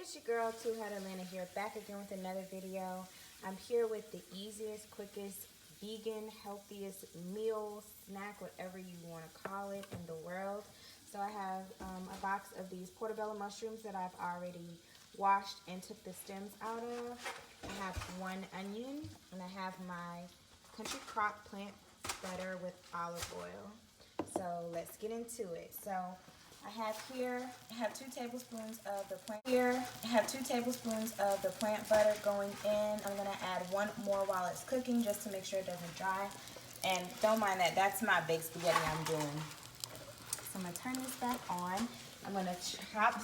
it's your girl Sautéed Atlanta here, back again with another video. I'm here with the easiest, quickest, vegan, healthiest meal, snack, whatever you want to call it in the world. So I have a box of these portobello mushrooms that I've already washed and took the stems out of. I have one onion, and I have my country crock plant butter with olive oil. So let's get into it. So I have 2 tablespoons of the plant butter going in. I'm gonna add one more while it's cooking just to make sure it doesn't dry. And don't mind that, that's my baked spaghetti I'm doing. So I'm gonna turn this back on. I'm gonna chop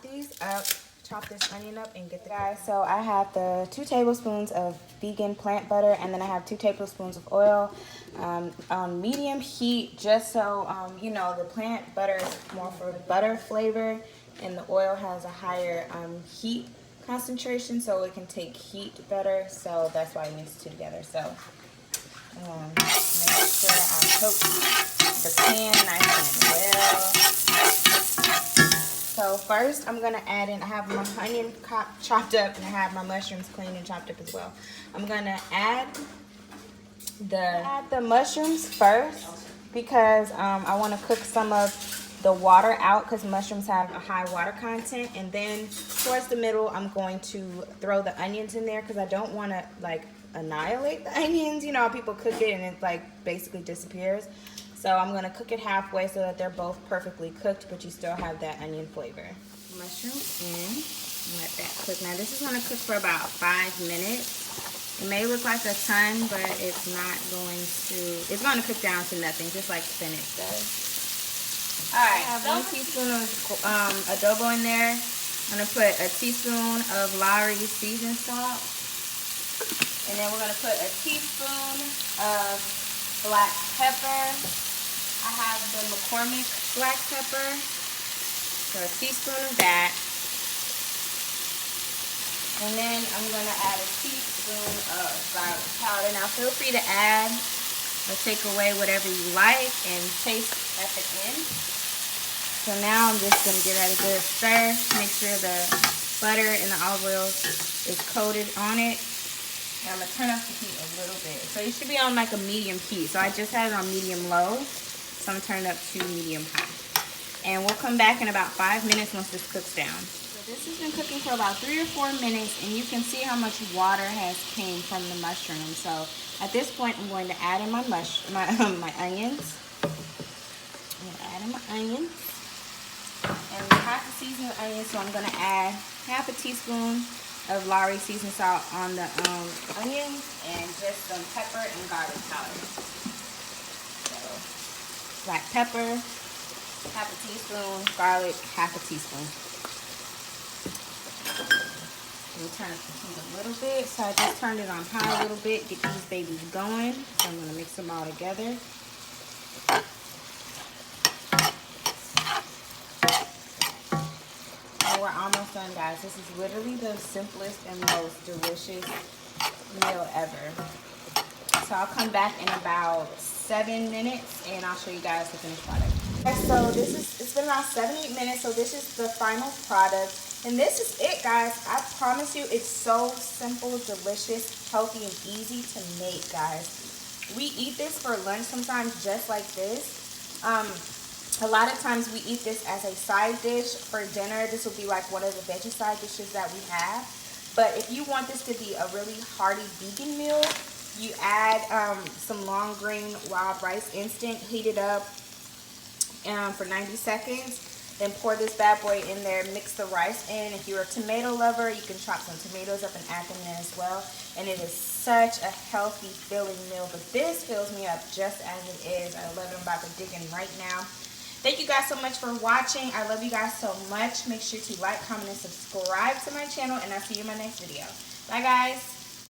these up, chop this onion up and get the guys. So I have the 2 tablespoons of vegan plant butter, and then I have 2 tablespoons of oil on medium heat, just so you know, the plant butter is more for butter flavor and the oil has a higher heat concentration, so it can take heat better. So that's why I mix the 2 together. So make sure I coat the pan nice and well. So first I'm gonna add in, I have my onion chopped up and I have my mushrooms cleaned and chopped up as well. I'm gonna add the mushrooms first because I want to cook some of the water out because mushrooms have a high water content, and then towards the middle I'm going to throw the onions in there because I don't want to like annihilate the onions. You know how people cook it and it like basically disappears. So I'm going to cook it halfway so that they're both perfectly cooked, but you still have that onion flavor. Mushrooms in, let that cook. Now this is going to cook for about 5 minutes. It may look like a ton, but it's not going to, it's going to cook down to nothing, just like spinach does. Alright, I have 1 teaspoon of adobo in there. I'm going to put a teaspoon of Lowry seasoned salt. And then we're going to put a teaspoon of black pepper. I have the McCormick black pepper, so a teaspoon of that. And then I'm going to add a teaspoon of garlic powder. Now feel free to add or take away whatever you like and taste at the end. So now I'm just going to give that a good stir. Make sure the butter and the olive oil is coated on it. And I'm going to turn up the heat a little bit. So you should be on like a medium heat. So I just had it on medium low. So I'm turning up to medium high. And we'll come back in about 5 minutes once this cooks down. So this has been cooking for about 3 or 4 minutes, and you can see how much water has came from the mushroom. So at this point, I'm going to add in my onions. I'm going to add in my onions. And we have to season the onions, so I'm going to add half a teaspoon of Lowry seasoned salt on the onions and just some pepper and garlic powder. So black pepper, half a teaspoon, garlic, half a teaspoon. We'll turn up the heat a little bit. So I just turned it on high a little bit, get these babies going. So I'm going to mix them all together. And we're almost done, guys. This is literally the simplest and most delicious meal ever. So I'll come back in about 7 minutes and I'll show you guys the finished product. So it's been about 7-8 minutes. So this is the final product. And this is it, guys. I promise you, it's so simple, delicious, healthy, and easy to make, guys. We eat this for lunch sometimes just like this. A lot of times we eat this as a side dish for dinner. This will be like one of the veggie side dishes that we have. But if you want this to be a really hearty vegan meal, you add some long grain wild rice instant, heat it up for 90 seconds. Then pour this bad boy in there, mix the rice in. If you're a tomato lover, you can chop some tomatoes up and add them in as well. And it is such a healthy, filling meal. But this fills me up just as it is. I love it. I'm about to dig in right now. Thank you guys so much for watching. I love you guys so much. Make sure to like, comment, and subscribe to my channel. And I'll see you in my next video. Bye, guys.